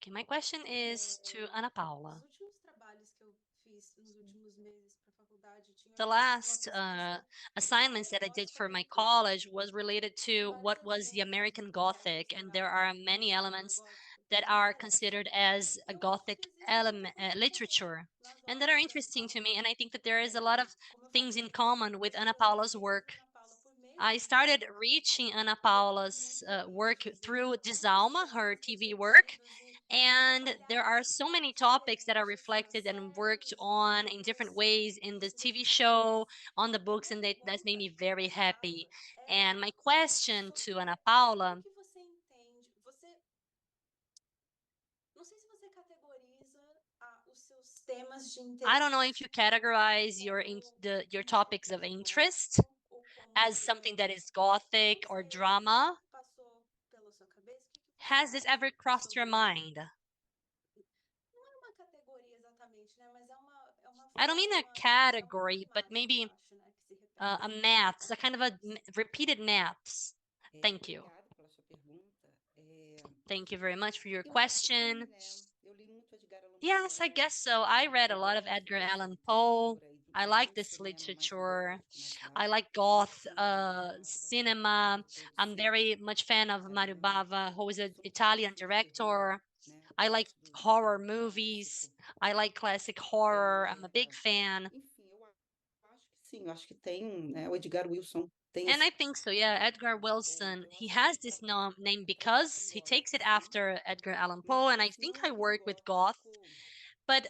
Okay, my question is to Ana Paula. The last assignments that I did for my college was related to what was the American Gothic, and there are many elements that are considered as a Gothic element literature, and that are interesting to me. And I think that there is a lot of things in common with Ana Paula's work. I started reaching Ana Paula's work through Desalma, her TV work, and there are so many topics that are reflected and worked on in different ways in the TV show, on the books, and that's made me very happy. And my question to Ana Paula, I don't know if you categorize your topics of interest as something that is gothic or drama. Has this ever crossed your mind? I don't mean a category, but maybe a maths, a kind of repeated maths. Thank you. Thank you very much for your question. Yes, I guess so. I read a lot of Edgar Allan Poe. I like this literature. I like goth cinema. I'm very much fan of Mario Bava, who is an Italian director. I like horror movies. I like classic horror. I'm a big fan. And I think so, yeah. Edgar Wilson, he has this name because he takes it after Edgar Allan Poe, and I think I work with goth, but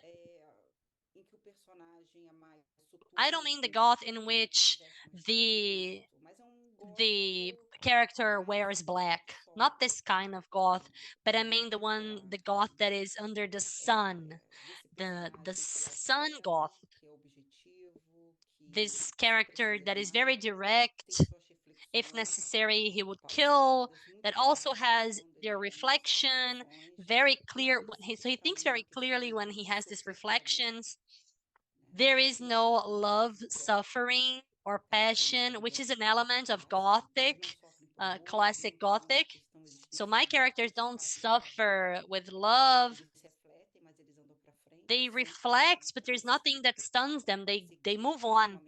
I don't mean the goth in which the the character wears black. Not this kind of goth, but I mean the goth that is under the sun, the sun goth. This character that is very direct. If necessary, he would kill. That also has their reflection very clear. So he thinks very clearly when he has these reflections. There is no love, suffering, or passion, which is an element of Gothic, classic Gothic. So my characters don't suffer with love. They reflect, but there's nothing that stuns them. They move on.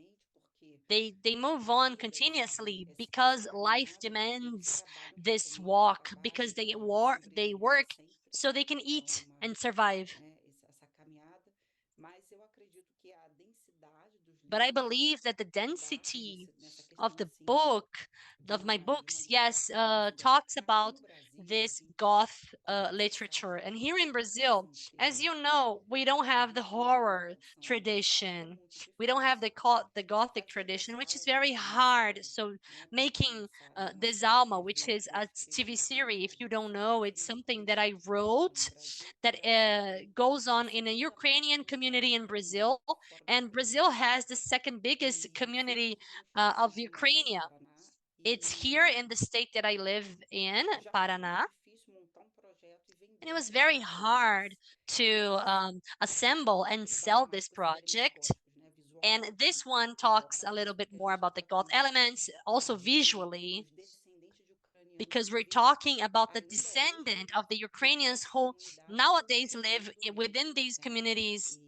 They move on continuously because life demands this walk, because they work so they can eat and survive. But I believe that the density of the book, of my books, yes, talks about this goth literature. And here in Brazil, as you know, we don't have the horror tradition. We don't have the gothic tradition, which is very hard. So making Desalma, which is a TV series, if you don't know, it's something that I wrote that goes on in a Ukrainian community in Brazil, and Brazil has the second biggest community of Ukraine. It's here in the state that I live in, Paraná, and it was very hard to assemble and sell this project. And this one talks a little bit more about the goth elements, also visually, because we're talking about the descendant of the Ukrainians who nowadays live within these communities,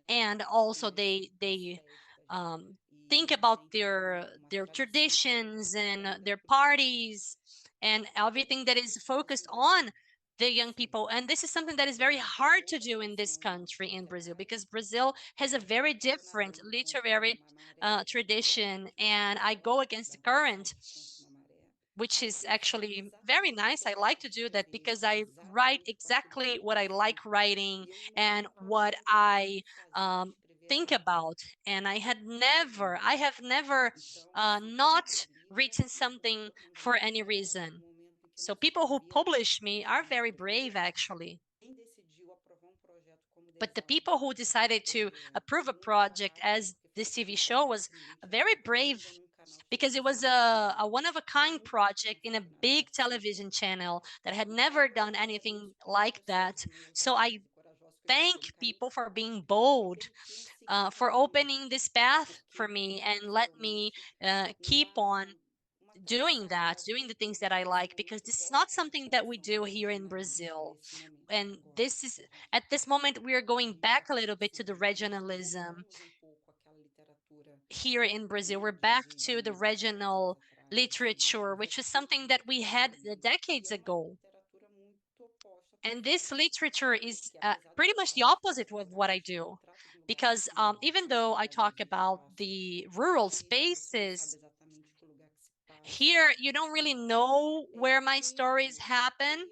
and also they um, think about their traditions and their parties and everything that is focused on the young people. And this is something that is very hard to do in this country, in Brazil, because Brazil has a very different literary tradition, and I go against the current, which is actually very nice. I like to do that because I write exactly what I like writing and what I um, think about. And I have never not written something for any reason. So people who publish me are very brave, actually. But the people who decided to approve a project as this TV show was very brave, because it was a one of a kind project in a big television channel that had never done anything like that. So I thank people for being bold, for opening this path for me and let me keep on doing that, doing the things that I like, because this is not something that we do here in Brazil. And this is, at this moment, we are going back a little bit to the regionalism here in Brazil. We're back to the regional literature, which is something that we had decades ago. And this literature is pretty much the opposite of what I do. Because even though I talk about the rural spaces, here you don't really know where my stories happen.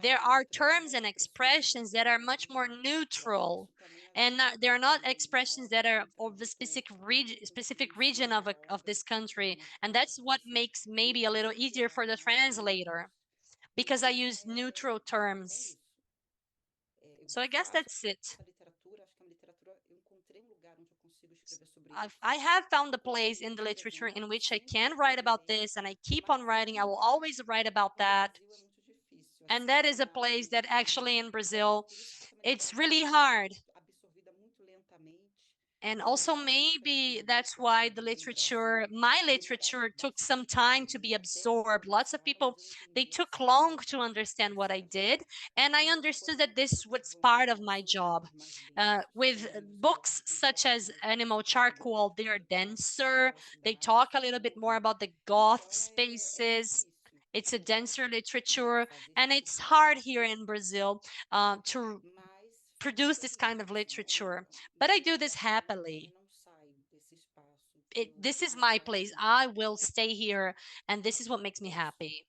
There are terms and expressions that are much more neutral, and they're not expressions that are of the specific region of this country, and that's what makes maybe a little easier for the translator, because I use neutral terms. So I guess that's it. I have found a place in the literature in which I can write about this, and I keep on writing. I will always write about that. And that is a place that actually in Brazil, it's really hard. And also maybe that's why the literature, my literature, took some time to be absorbed. Lots of people, they took long to understand what I did, and I understood that this was part of my job. With books such as Animal Charcoal, they are denser. They talk a little bit more about the goth spaces. It's a denser literature, and it's hard here in Brazil to produce this kind of literature. But I do this happily. This is my place. I will stay here, and this is what makes me happy.